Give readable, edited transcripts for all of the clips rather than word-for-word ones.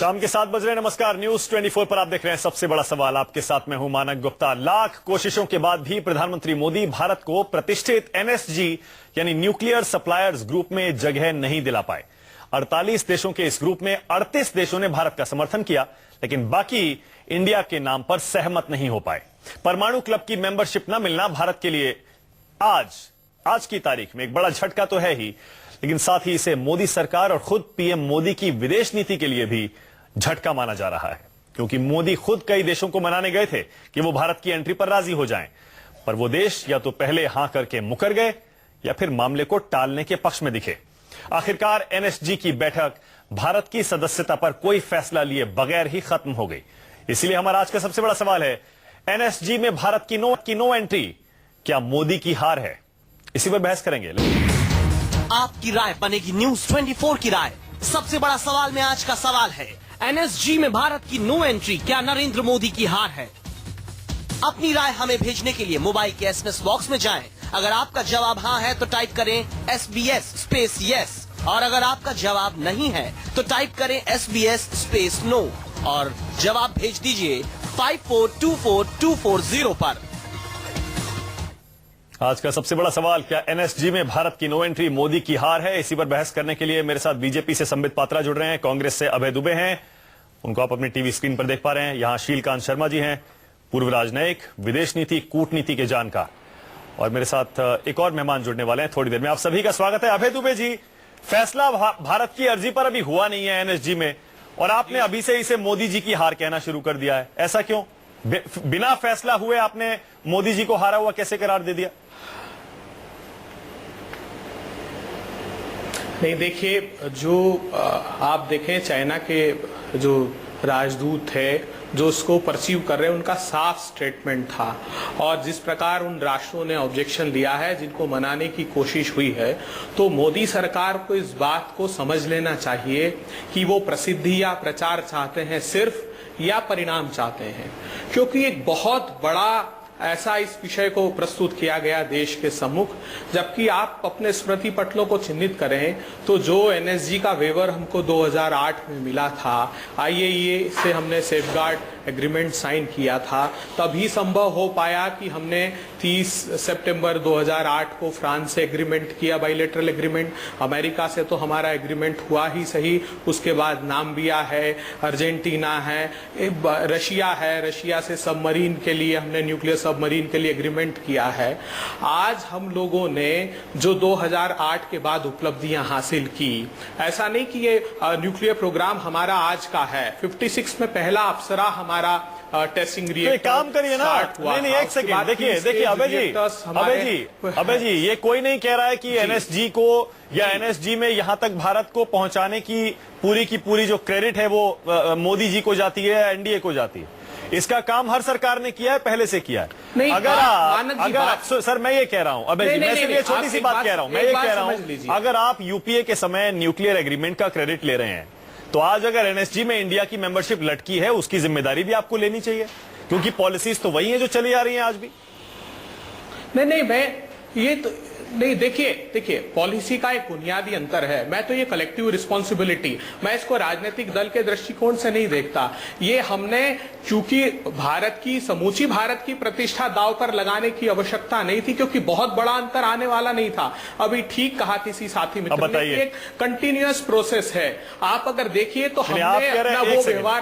शाम के 7 बज रहे। नमस्कार, न्यूज 24 पर आप देख रहे हैं सबसे बड़ा सवाल। आपके साथ मैं हूं मानक गुप्ता। लाख कोशिशों के बाद भी प्रधानमंत्री मोदी भारत को प्रतिष्ठित एनएसजी यानी न्यूक्लियर सप्लायर्स ग्रुप में जगह नहीं दिला पाए। 48 देशों के इस ग्रुप में 38 देशों ने भारत का समर्थन किया, लेकिन बाकी इंडिया के नाम पर सहमत नहीं हो पाए। परमाणु क्लब की मेंबरशिप न मिलना भारत के लिए आज की तारीख में एक बड़ा झटका तो है ही, लेकिन साथ ही इसे मोदी सरकार और खुद पीएम मोदी की विदेश नीति के लिए भी झटका माना जा रहा है, क्योंकि मोदी खुद कई देशों को मनाने गए थे कि वो भारत की एंट्री पर राजी हो जाएं, पर वो देश या तो पहले हां करके मुकर गए या फिर मामले को टालने के पक्ष में दिखे। आखिरकार एनएसजी की बैठक भारत की सदस्यता पर कोई फैसला लिए बगैर ही खत्म हो गई। इसलिए हमारा आज का सबसे बड़ा सवाल है, एनएसजी में भारत की नो एंट्री क्या मोदी की हार है? इसी पर बहस करेंगे। आपकी राय बनेगी न्यूज 24 की राय। सबसे बड़ा सवाल में आज का सवाल है, एनएसजी में भारत की नो एंट्री क्या नरेंद्र मोदी की हार है? अपनी राय हमें भेजने के लिए मोबाइल के एसएमएस बॉक्स में जाएं। अगर आपका जवाब हाँ है तो टाइप करें SBS स्पेस यस, और अगर आपका जवाब नहीं है तो टाइप करें SBS स्पेस नो और जवाब भेज दीजिए 5424240 पर। आज का सबसे बड़ा सवाल, क्या एनएसजी में भारत की नो एंट्री मोदी की हार है? इसी पर बहस करने के लिए मेरे साथ बीजेपी से संबित पात्रा जुड़ रहे हैं, कांग्रेस से अभय दुबे हैं, उनको आप अपनी टीवी स्क्रीन पर देख पा रहे हैं। यहां शीलकांत शर्मा जी हैं, पूर्व राजनयिक, विदेश नीति, कूटनीति के जानकार, और मेरे साथ एक और मेहमान जुड़ने वाले हैं थोड़ी देर में। आप सभी का स्वागत है। अभय दुबे जी, फैसला भारत की अर्जी पर अभी हुआ नहीं है एनएसजी में, और आपने अभी से इसे मोदी जी की हार कहना शुरू कर दिया है, ऐसा क्यों? बिना फैसला हुए आपने मोदी जी को हारा हुआ कैसे करार दे दिया? नहीं, देखिए, जो आप देखें चाइना के जो राजदूत थे जो उसको परसीव कर रहे हैं, उनका साफ स्टेटमेंट था, और जिस प्रकार उन राष्ट्रों ने ऑब्जेक्शन लिया है, जिनको मनाने की कोशिश हुई है, तो मोदी सरकार को इस बात को समझ लेना चाहिए कि वो प्रसिद्धि या प्रचार चाहते हैं सिर्फ, या परिणाम चाहते हैं। क्योंकि एक बहुत बड़ा ऐसा इस विषय को प्रस्तुत किया गया देश के सम्मुख, जबकि आप अपने स्मृति पटलों को चिन्हित करें तो जो एनएसजी का वेवर हमको 2008 में मिला था, IAEA से हमने सेफगार्ड एग्रीमेंट साइन किया था, तभी संभव हो पाया कि हमने 30 सितंबर 2008 को फ्रांस से एग्रीमेंट किया, बाइलेटरल एग्रीमेंट। अमेरिका से तो हमारा एग्रीमेंट हुआ ही सही, उसके बाद नाम्बिया है, अर्जेंटीना है, रशिया है, रशिया से सबमरीन के लिए हमने न्यूक्लियर सबमरीन के लिए एग्रीमेंट किया है। आज हम लोगों ने जो 2008 के बाद उपलब्धियां हासिल की, ऐसा नहीं कि ये न्यूक्लियर प्रोग्राम हमारा आज का है। 56 में पहला अप्सरा हमारा टेस्टिंग रिएक्टर काम करिए ना। नहीं, एक सेकंड, देखिए अभय जी, ये कोई नहीं कह रहा है कि एनएसजी को या एनएसजी में यहां तक भारत को पहुंचाने की पूरी जो क्रेडिट है वो मोदी जी को जाती है, एनडीए को जाती है। इसका काम हर सरकार ने किया है, पहले से किया है। नहीं, अगर सर मैं ये कह रहा हूं, अबे मैं सिर्फ ये छोटी सी बात कह रहा हूं, मैं ये कह रहा हूं, अगर आप यूपीए के समय न्यूक्लियर एग्रीमेंट का क्रेडिट ले रहे हैं, तो आज अगर एनएसजी में इंडिया की मेंबरशिप लटकी है, उसकी जिम्मेदारी भी आपको लेनी चाहिए, क्योंकि पॉलिसीज तो वही है जो चली आ रही हैं आज भी। नहीं, देखिए, पॉलिसी का एक बुनियादी अंतर है। मैं तो ये कलेक्टिव रिस्पॉन्सिबिलिटी, मैं इसको राजनीतिक दल के दृष्टिकोण से नहीं देखता। ये हमने, चूंकि समूची भारत की प्रतिष्ठा दांव पर लगाने की आवश्यकता नहीं थी, क्योंकि बहुत बड़ा अंतर आने वाला नहीं था। अभी ठीक कहा किसी साथी मित्र ने, एक कंटिन्यूअस प्रोसेस है। आप अगर देखिए तो हमने अपना वो व्यवहार,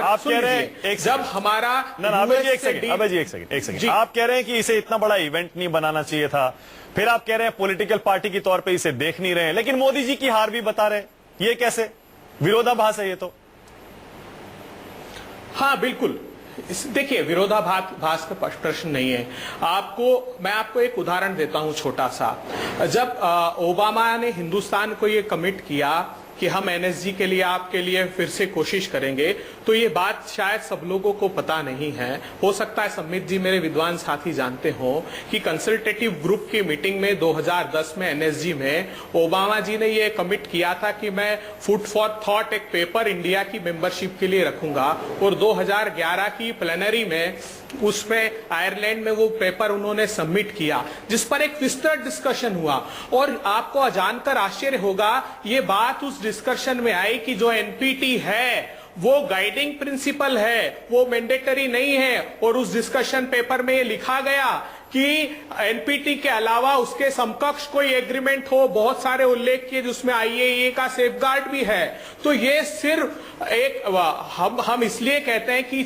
जब हमारा एक सेकंड, आप कह रहे हैं कि इसे इतना बड़ा इवेंट नहीं बनाना चाहिए था, फिर आप कह रहे हैं पॉलिटिकल पार्टी के तौर पे इसे देख नहीं रहे हैं, लेकिन मोदी जी की हार भी बता रहे हैं। ये कैसे विरोधाभास है? ये तो हाँ, बिल्कुल। देखिए, विरोधाभास का प्रश्न नहीं है। मैं आपको एक उदाहरण देता हूं छोटा सा। जब ओबामा ने हिंदुस्तान को ये कमिट किया कि हम एनएसजी के लिए आपके लिए फिर से कोशिश करेंगे, तो ये बात शायद सब लोगों को पता नहीं है। हो सकता है सम्मित जी मेरे विद्वान साथी जानते हो कि कंसल्टेटिव ग्रुप की मीटिंग में 2010 में एनएसजी में ओबामा जी ने ये कमिट किया था कि मैं फूड फॉर थॉट एक पेपर इंडिया की मेंबरशिप के लिए रखूंगा, और 2011 की प्लेनरी में उसमें आयरलैंड में वो पेपर उन्होंने सबमिट किया, जिस पर एक विस्तृत डिस्कशन हुआ। और आपको जानकर आश्चर्य होगा, ये बात उस डिस्कशन में आई कि जो एनपीटी है वो गाइडिंग प्रिंसिपल है, वो मैंडेटरी नहीं है। और उस डिस्कशन पेपर में ये लिखा गया कि एनपीटी के अलावा उसके समकक्ष कोई एग्रीमेंट हो, बहुत सारे उल्लेख किए जिसमें आईएईए का सेफगार्ड भी है। तो ये सिर्फ एक हम इसलिए कहते हैं कि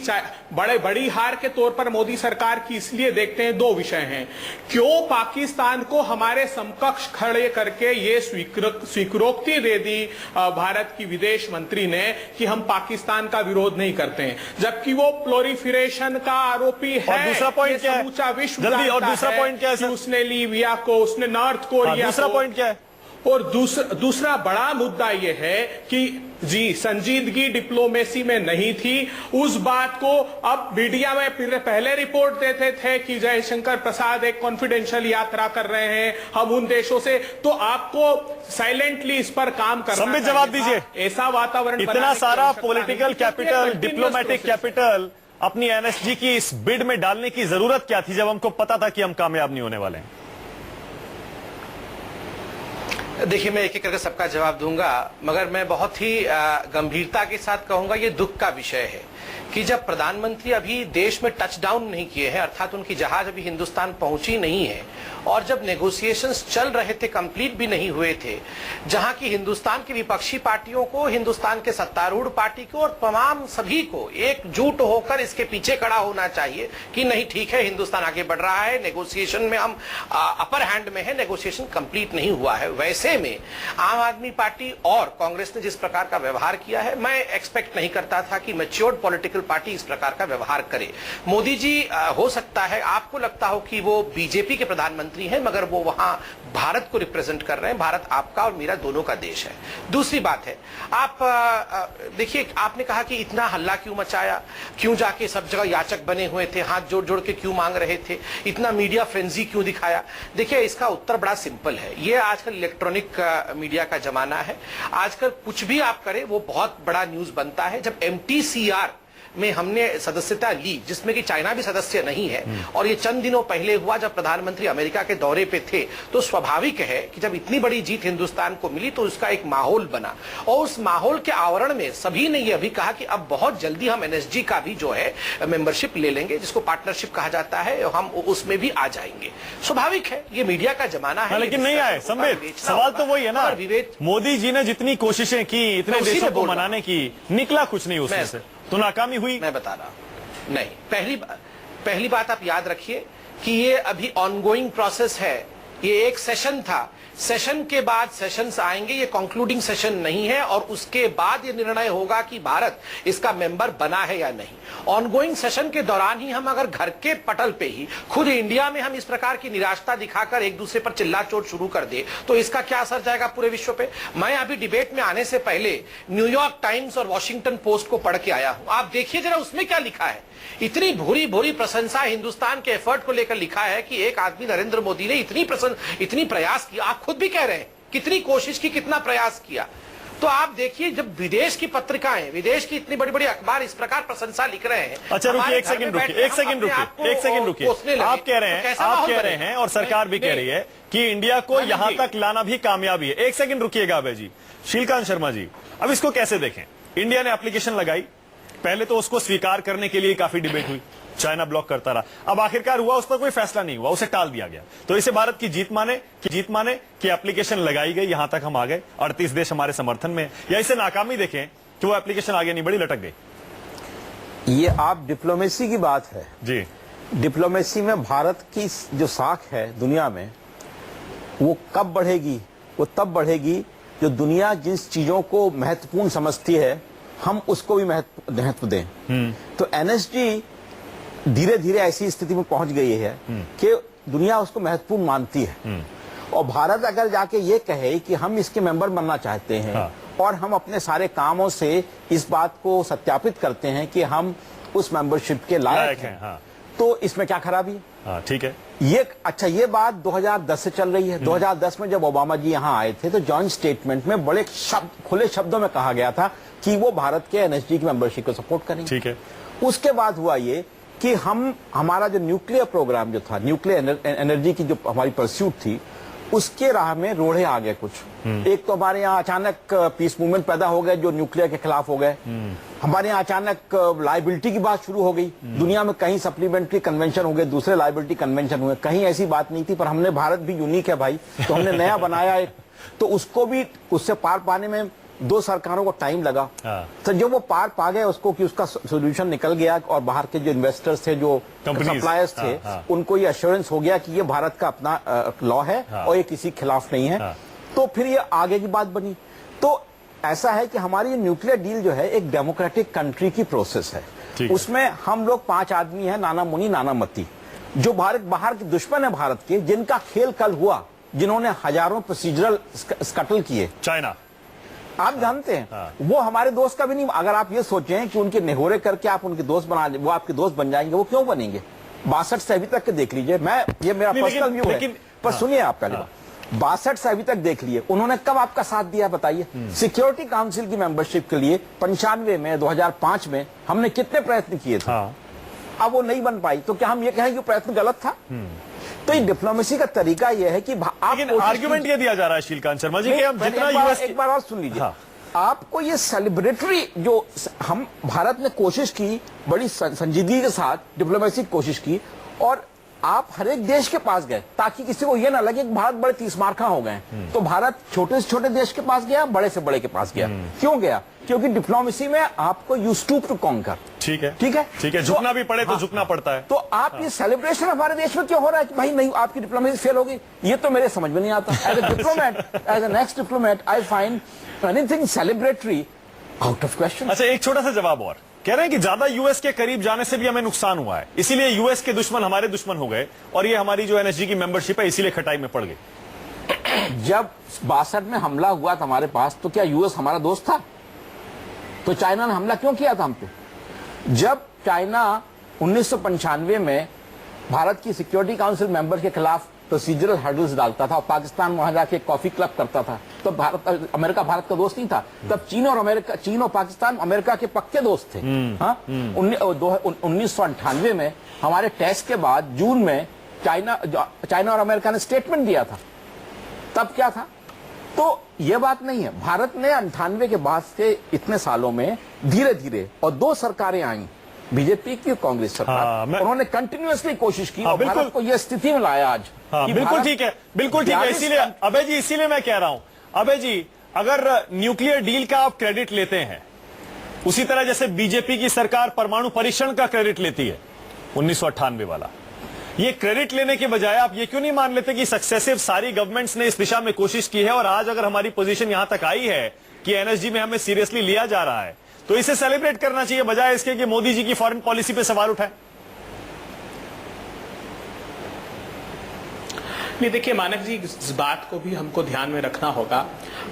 बड़ी हार के तौर पर मोदी सरकार की इसलिए देखते हैं, दो विषय हैं। क्यों पाकिस्तान को हमारे समकक्ष खड़े करके ये स्वीकृति दे दी भारत की विदेश मंत्री ने कि हम पाकिस्तान का विरोध नहीं करते हैं, जबकि वो प्लोरिफरेशन का आरोपी है। और दूसरा पॉइंट क्या है? समूचा विश्व जल्दी, और दूसरा पॉइंट क्या है सर? उसने लीबिया को, उसने नॉर्थ कोरिया दूसरा पॉइंट क्या है? और दूसरा बड़ा मुद्दा यह है कि जी संजीदगी डिप्लोमेसी में नहीं थी। उस बात को अब मीडिया में पहले रिपोर्ट देते थे कि जयशंकर प्रसाद एक कॉन्फिडेंशियल यात्रा कर रहे हैं हम उन देशों से, तो आपको साइलेंटली इस पर काम करना संबित जवाब दीजिए। ऐसा वातावरण इतना सारा पॉलिटिकल कैपिटल, डिप्लोमेटिक कैपिटल अपनी एनएसजी की इस बिड में डालने की जरूरत क्या थी, जब हमको पता था कि हम कामयाब नहीं होने वाले हैं? देखिए, मैं एक एक करके सबका जवाब दूंगा, मगर मैं बहुत ही गंभीरता के साथ कहूंगा ये दुख का विषय है कि जब प्रधानमंत्री अभी देश में टच डाउन नहीं किए हैं, अर्थात उनकी जहाज अभी हिंदुस्तान पहुंची नहीं है, और जब नेगोशिएशंस चल रहे थे, कंप्लीट भी नहीं हुए थे, जहां की हिंदुस्तान की विपक्षी पार्टियों को, हिंदुस्तान के सत्तारूढ़ पार्टी को और तमाम सभी को एकजुट होकर इसके पीछे खड़ा होना चाहिए कि नहीं ठीक है, हिंदुस्तान आगे बढ़ रहा है, नेगोशिएशन में हम अपर हैंड में है, नेगोशिएशन कंप्लीट नहीं हुआ है। वैसे में आम आदमी पार्टी और कांग्रेस ने जिस प्रकार का व्यवहार किया है, मैं एक्सपेक्ट नहीं करता था कि मैच्योर्ड पॉलिटिकल पार्टी इस प्रकार का व्यवहार करे। मोदी जी हो सकता है आपको लगता हो कि वो बीजेपी के प्रधानमंत्री हैं, मगर वो वहां भारत को रिप्रेजेंट कर रहे हैं। भारत आपका और मेरा दोनों का देश है। दूसरी बात है, आप देखिए, आपने कहा कि इतना हल्ला क्यों मचाया, क्यों जाके सब जगह याचक बने हुए थे, हाथ जोड़ जोड़ के क्यों मांग रहे थे, इतना मीडिया फ्रेंजी क्यों दिखाया? देखिए, इसका उत्तर बड़ा सिंपल है। ये आजकल इलेक्ट्रॉनिक मीडिया का जमाना है। आजकल कुछ भी आप करें वो बहुत बड़ा न्यूज बनता है। जब MTCR में हमने सदस्यता ली, जिसमें कि चाइना भी सदस्य नहीं है, और ये चंद दिनों पहले हुआ जब प्रधानमंत्री अमेरिका के दौरे पे थे, तो स्वाभाविक है कि जब इतनी बड़ी जीत हिंदुस्तान को मिली तो उसका एक माहौल बना, और उस माहौल के आवरण में सभी ने यह भी कहा कि अब बहुत जल्दी हम NSG का भी जो है मेंबरशिप ले लेंगे, जिसको पार्टनरशिप कहा जाता है, हम उसमें भी आ जाएंगे। स्वाभाविक है, ये मीडिया का जमाना है। लेकिन नहीं आए संबित, सवाल तो वही है ना, मोदी जी ने जितनी कोशिशें की इतने देशों को मनाने की, निकला कुछ नहीं उसमें से, तो नाकामी हुई। मैं बता रहा हूं, नहीं, पहली बात आप याद रखिए कि ये अभी ऑनगोइंग प्रोसेस है। ये एक सेशन था, सेशन के बाद सेशंस आएंगे, ये कंक्लूडिंग सेशन नहीं है, और उसके बाद ये निर्णय होगा कि भारत इसका मेंबर बना है या नहीं। ऑनगोइंग सेशन के दौरान ही हम अगर घर के पटल पे ही खुद इंडिया में हम इस प्रकार की निराशा दिखाकर एक दूसरे पर चिल्ला चोट शुरू कर दे, तो इसका क्या असर जाएगा पूरे विश्व पे? मैं अभी डिबेट में आने से पहले न्यूयॉर्क टाइम्स और वॉशिंगटन पोस्ट को पढ़ के आया हूं। आप देखिए जरा उसमें क्या लिखा है। इतनी भूरी भूरी प्रशंसा हिंदुस्तान के एफर्ट को लेकर लिखा है कि एक आदमी नरेंद्र मोदी ने इतनी प्रयास किया। आप खुद भी कह रहे हैं कितनी कोशिश की, कितना प्रयास किया। तो आप देखिए, जब विदेश की पत्रिकाएं, विदेश की इतनी बड़ी बड़ी अखबार इस प्रकार प्रशंसा लिख रहे हैं। अच्छा रुकिए, एक सेकंड रुकिए, आप कह रहे हैं और सरकार भी कह रही है कि इंडिया को यहां तक लाना भी कामयाबी है। एक सेकंड रुकिएगा अभय जी, शीलकांत शर्मा जी, अब इसको कैसे देखें? इंडिया ने एप्लीकेशन लगाई, पहले तो उसको स्वीकार करने के लिए काफी डिबेट हुई, चाइना ब्लॉक करता रहा, अब आखिरकार हुआ, उस पर कोई फैसला नहीं हुआ, उसे टाल दिया गया। तो इसे भारत की जीत माने कि एप्लीकेशन लगाई गई, यहां तक हम आ गए, 38 देश हमारे समर्थन में, या इसे नाकामी देखें कि वो एप्लीकेशन आगे नहीं बढ़ी, लटक गई? ये आप डिप्लोमेसी की बात है जी। डिप्लोमेसी में भारत की जो साख है दुनिया में, वो कब बढ़ेगी? वो तब बढ़ेगी जो दुनिया जिस चीजों को महत्वपूर्ण समझती है, हम उसको भी महत्व दें। तो NSG धीरे धीरे ऐसी स्थिति में पहुंच गई है कि दुनिया उसको महत्वपूर्ण मानती है, और भारत अगर जाके ये कहे कि हम इसके मेंबर बनना चाहते हैं, हाँ। और हम अपने सारे कामों से इस बात को सत्यापित करते हैं कि हम उस मेंबरशिप के लायक हैं, हाँ। तो इसमें क्या खराबी है? हाँ, ठीक है। ये बात 2010 से चल रही है। 2010 में जब ओबामा जी यहाँ आए थे तो जॉइंट स्टेटमेंट में बड़े खुले शब्दों में कहा गया था कि वो भारत के NSG की मेंबरशिप को सपोर्ट करेंगे। ठीक है। उसके बाद हुआ ये कि हमारा जो न्यूक्लियर प्रोग्राम जो था, न्यूक्लियर एनर्जी की जो हमारी परस्यूट थी, उसके राह में रोड़े आ गए कुछ। एक तो हमारे यहाँ अचानक पीस मूवमेंट पैदा हो गए जो न्यूक्लियर के खिलाफ हो गए। हमारे यहाँ अचानक लाइबिलिटी की बात शुरू हो गई। दुनिया में कहीं सप्लीमेंट्री कन्वेंशन हो गए, दूसरे लाइबिलिटी कन्वेंशन हुए, कहीं ऐसी बात नहीं थी, पर हमने, भारत भी यूनिक है भाई, तो हमने नया बनाया एक, तो उसको भी उससे पार पाने में 2 सरकारों को टाइम लगा। तो जब वो पार पा गए उसको, कि उसका सोल्यूशन निकल गया और बाहर के जो इन्वेस्टर्स थे, जो सप्लायर्स थे, उनको ये एश्योरेंस हो गया कि ये भारत का अपना लॉ है और ये किसी के खिलाफ नहीं है, तो फिर ये आगे की बात बनी। तो ऐसा है कि हमारी ये न्यूक्लियर डील जो है एक डेमोक्रेटिक कंट्री की प्रोसेस है। उसमें हम लोग 5 आदमी हैं, नाना मुनी नाना मती, जो बाहर के दुश्मन है भारत के, जिनका खेल कल हुआ, जिन्होंने हजारों प्रोसीजरल स्कटल किए। चाइना, आप जानते हैं, वो हमारे दोस्त का भी नहीं। अगर आप ये सोचें कि उनके निहोरे करके आप उनके दोस्त वो आपके दोस्त बन जाएंगे, वो क्यों बनेंगे? 62 से अभी तक के देख लीजिए, ये मेरा पर्सनल व्यू है, पर सुनिए आप पहले बात। 62 से अभी तक देख लिए, उन्होंने कब आपका साथ दिया बताइए? सिक्योरिटी काउंसिल की मेंबरशिप के लिए 95 में, 2005 में हमने कितने प्रयत्न किए थे। अब वो नहीं बन पाई, तो क्या हम ये कहें कि प्रयत्न गलत था? तो ये डिप्लोमेसी का तरीका यह है कि आर्गुमेंट ये दिया जा रहा है शीलकांत शर्मा जी कि हम जितना यूएस, एक बार और सुन लीजिए, आपको ये सेलिब्रेटरी जो हम भारत ने कोशिश की, बड़ी संजीदगी के साथ डिप्लोमेसी की कोशिश की, और आप हर एक देश के पास गए ताकि किसी को यह ना लगे कि भारत बड़े तीसमारखा हो गए। तो भारत छोटे से छोटे देश के पास गया, बड़े से बड़े के पास गया। क्यों गया? क्योंकि डिप्लोमेसी में आपको यू स्टूप टू कॉन्कर। ठीक है, ठीक है, ठीक है, झुकना भी पड़े तो झुकना पड़ता है। तो आप ये सेलिब्रेशन हमारे देश में क्यों हो रहा है कि भाई नहीं, आपकी डिप्लोमेसी फेल हो गई? ये तो मेरे समझ में नहीं आता। As a diplomat, as a next diplomat, I find anything celebratory out of question. अच्छा, एक छोटा सा जवाब और, कह रहे हैं कि ज्यादा यूएस के करीब जाने से भी हमें नुकसान हुआ है, इसीलिए यूएस के दुश्मन हमारे दुश्मन हो गए, और ये हमारी जो एनएसजी की मेंबरशिप है इसीलिए खटाई में पड़ गई। जब 62 में हमला हुआ था हमारे पास, तो क्या यूएस हमारा दोस्त था? तो चाइना ने हमला क्यों किया था हम पे? जब चाइना 1995 में भारत की सिक्योरिटी काउंसिल मेंबर के खिलाफ प्रोसीजरल हर्डल्स डालता था और पाकिस्तान वहां जाके कॉफी क्लब करता था, तो अमेरिका भारत का दोस्त नहीं था। तब चीन और पाकिस्तान अमेरिका के पक्के दोस्त थे। 1998 में हमारे टेस्ट के बाद जून में चाइना और अमेरिका ने स्टेटमेंट दिया था। तब क्या था? तो यह बात नहीं है। भारत ने 98 के बाद से इतने सालों में धीरे धीरे, और 2 सरकारें आई, बीजेपी की कांग्रेस सरकार, उन्होंने कंटिन्यूअसली कोशिश की और भारत को यह स्थिति में लाया आज। बिल्कुल ठीक है, बिल्कुल ठीक है। इसीलिए अभय जी, इसीलिए मैं कह रहा हूं, अभय जी, अगर न्यूक्लियर डील का आप क्रेडिट लेते हैं, उसी तरह जैसे बीजेपी की सरकार परमाणु परीक्षण का क्रेडिट लेती है 1998 वाला, ये क्रेडिट लेने के बजाय आप ये क्यों नहीं मान लेते कि सक्सेसिव सारी गवर्नमेंट्स ने इस दिशा में कोशिश की है, और आज अगर हमारी पोजीशन यहां तक आई है कि एनएसजी में हमें सीरियसली लिया जा रहा है, तो इसे सेलिब्रेट करना चाहिए बजाय इसके कि मोदी जी की फॉरेन पॉलिसी पे सवाल उठाए। नहीं, देखिए मानक जी, इस बात को भी हमको ध्यान में रखना होगा।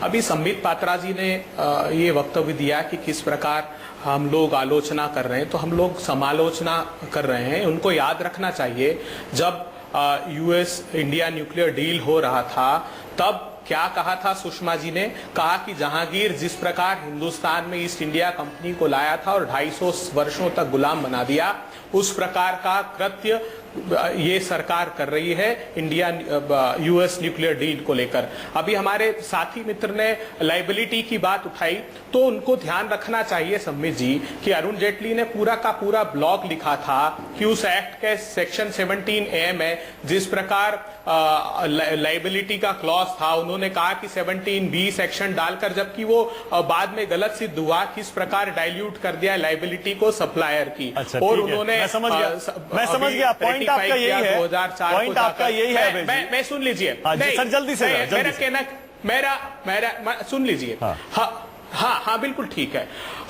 अभी संबित पात्रा जी ने ये वक्तव्य दिया कि किस प्रकार हम लोग आलोचना कर रहे हैं, तो हम लोग समालोचना कर रहे हैं। उनको याद रखना चाहिए, जब यूएस इंडिया न्यूक्लियर डील हो रहा था, तब क्या कहा था सुषमा जी ने? कहा कि जहांगीर जिस प्रकार हिंदुस्तान में ईस्ट इंडिया कंपनी को लाया था और 250 वर्षों तक गुलाम बना दिया, उस प्रकार का कृत्य ये सरकार कर रही है इंडिया यूएस न्यूक्लियर डील को लेकर। अभी हमारे साथी मित्र ने लाइबिलिटी की बात उठाई, तो उनको ध्यान रखना चाहिए संबित जी कि अरुण जेटली ने पूरा का पूरा ब्लॉग लिखा था कि उस एक्ट के सेक्शन 17A में जिस प्रकार लाइबिलिटी का क्लॉज था, उन्होंने कहा कि 17B सेक्शन डालकर, जबकि वो बाद में गलत सिद्ध हुआ, किस प्रकार डाइल्यूट कर दिया लाइबिलिटी को सप्लायर की। अच्छा, और उन्होंने मैं समझ गया पॉइंट आपका यही है, 2004 पॉइंट आपका यही है। मैं सुन लीजिए सर, जल्दी से मेरा कहना, मेरा सुन लीजिए। हाँ, बिल्कुल ठीक है।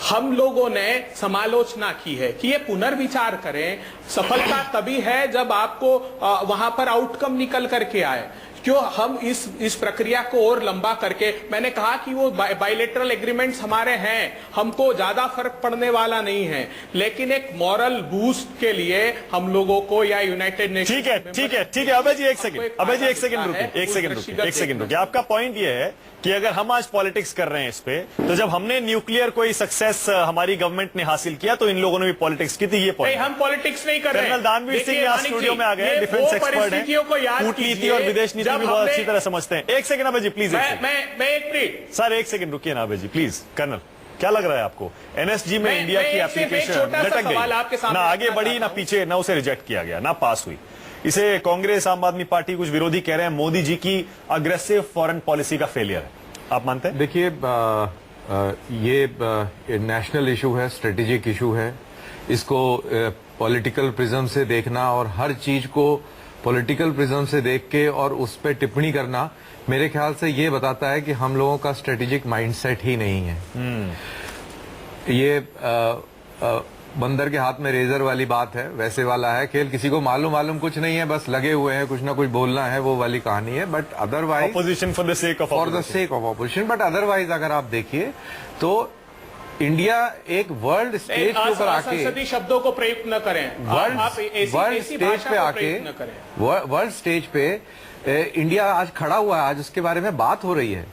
हम लोगों ने समालोचना की है कि ये पुनर्विचार करें। सफलता तभी है जब आपको वहां पर आउटकम निकल करके आए। क्यों हम इस प्रक्रिया को और लंबा करके, मैंने कहा कि वो बायलेटरल एग्रीमेंट्स हमारे हैं, हमको ज्यादा फर्क पड़ने वाला नहीं है, लेकिन एक मॉरल बूस्ट के लिए हम लोगों को, या यूनाइटेड नेशन, ठीक है अभय जी, एक सेकंड रुकिए। आपका पॉइंट ये है कि अगर हम आज पॉलिटिक्स कर रहे हैं इस पे, तो जब हमने न्यूक्लियर कोई सक्सेस हमारी गवर्नमेंट ने हासिल किया, तो इन लोगों ने भी पॉलिटिक्स की थी। ये पॉइंट हम पॉलिटिक्स नहीं कर रहे। कर्नल दानवीर सिंह यहाँ स्टूडियो में आ गए, डिफेंस एक्सपर्ट हैं, कूटनीति और विदेश नीति भी बहुत अच्छी तरह समझते हैं। एक सेकंड अभय जी, प्लीज। मैं एक मिनट सर, एक सेकंड रुकिए ना अभय जी, प्लीज। कर्नल, क्या लग रहा है आपको? एनएसजी में इंडिया की मैं सिर्फ एक एप्लीकेशन छोटा सा लटक सवाल आपके गई, सामने ना आगे रखना बढ़ी, चाहता ना हूं। पीछे, ना उसे रिजेक्ट किया गया, ना पास हुई। इसे कांग्रेस, आम आदमी पार्टी, कुछ विरोधी कह रहे हैं मोदी जी की अग्रेसिव फॉरेन पॉलिसी का फेलियर है। आप मानते हैं? देखिए, ये नेशनल इशू है, स्ट्रेटेजिक इशू है। इसको पॉलिटिकल प्रिज्म से देखना और हर चीज को पॉलिटिकल प्रिज्म से देख के और उस पर टिप्पणी करना, मेरे ख्याल से ये बताता है कि हम लोगों का स्ट्रेटेजिक माइंडसेट ही नहीं है। ये बंदर के हाथ में रेजर वाली बात है, वैसे वाला है खेल। किसी को मालूम कुछ नहीं है, बस लगे हुए हैं, कुछ ना कुछ बोलना है, वो वाली कहानी है। But otherwise opposition for the sake of opposition. But otherwise अगर आप देखिए तो इंडिया एक वर्ल्ड स्टेज के ऊपर आके, असंसदीय शब्दों को प्रयुक्त न करें, वर्ल्ड स्टेज पे आके, वर्ल्ड स्टेज पे इंडिया आज खड़ा हुआ है, आज उसके बारे में बात हो रही है।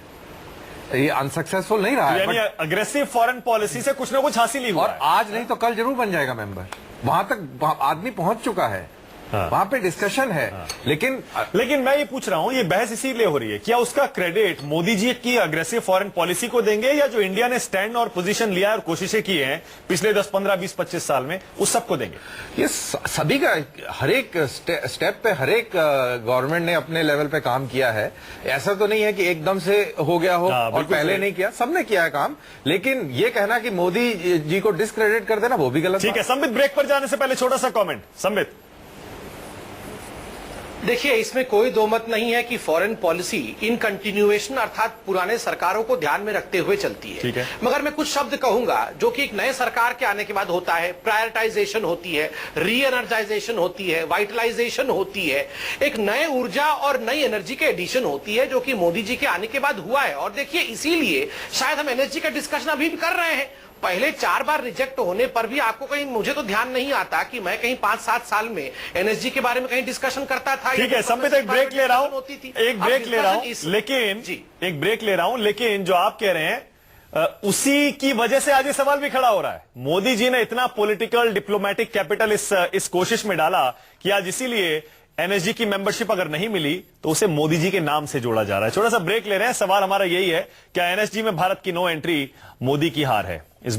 ये अनसक्सेसफुल नहीं रहा है, यानी अग्रेसिव फॉरेन पॉलिसी से कुछ ना कुछ हासिल ही हुआ और है। आज नहीं तो कल जरूर बन जाएगा मेंबर। वहां तक आदमी पहुंच चुका है, वहां पे डिस्कशन है। लेकिन मैं ये पूछ रहा हूं, ये बहस इसीलिए हो रही है, क्या उसका क्रेडिट मोदी जी की अग्रेसिव फॉरेन पॉलिसी को देंगे, या जो इंडिया ने स्टैंड और पोजीशन लिया और कोशिशें की हैं पिछले 10, 15, 20, 25 साल में, उस सबको देंगे? ये सभी का हर एक स्टेप पे हर एक गवर्नमेंट ने अपने लेवल पे काम किया है। ऐसा तो नहीं है कि एकदम से हो गया हो और पहले नहीं किया, सबने किया है काम। लेकिन ये कहना कि मोदी जी को डिस्क्रेडिट कर देना, वो भी गलत। ठीक है संबित, ब्रेक पर जाने से पहले छोटा सा कॉमेंट। संबित, देखिए, इसमें कोई दो मत नहीं है कि फॉरेन पॉलिसी इन कंटिन्यूएशन अर्थात पुराने सरकारों को ध्यान में रखते हुए चलती है। ठीक है। मगर मैं कुछ शब्द कहूंगा जो कि एक नए सरकार के आने के बाद होता है। प्रायोरिटाइजेशन होती है, री एनर्जाइजेशन होती है, वाइटलाइजेशन होती है, एक नए ऊर्जा और नई एनर्जी के एडिशन होती है, जो कि मोदी जी के आने के बाद हुआ है। और देखिए, इसीलिए शायद हम एनर्जी का डिस्कशन अभी भी कर रहे हैं। पहले 4 बार रिजेक्ट होने पर भी आपको कहीं, मुझे तो ध्यान नहीं आता कि मैं कहीं 5-7 साल में एनएसजी के बारे में कहीं डिस्कशन करता था। ठीक है संबित, एक ब्रेक ले रहा हूं, एक ब्रेक ले रहा हूं, लेकिन एक ब्रेक ले रहा हूं, लेकिन जो आप कह रहे हैं उसी की वजह से आज ये सवाल भी खड़ा हो रहा है। मोदी जी ने इतना पॉलिटिकल डिप्लोमेटिक कैपिटल इस कोशिश में डाला कि आज इसीलिए एनएसजी की मेंबरशिप अगर नहीं मिली तो उसे मोदी जी के नाम से जोड़ा जा रहा है। छोटा सा ब्रेक ले रहे हैं। सवाल हमारा यही है, क्या एनएसजी में भारत की नो एंट्री मोदी की हार है? इस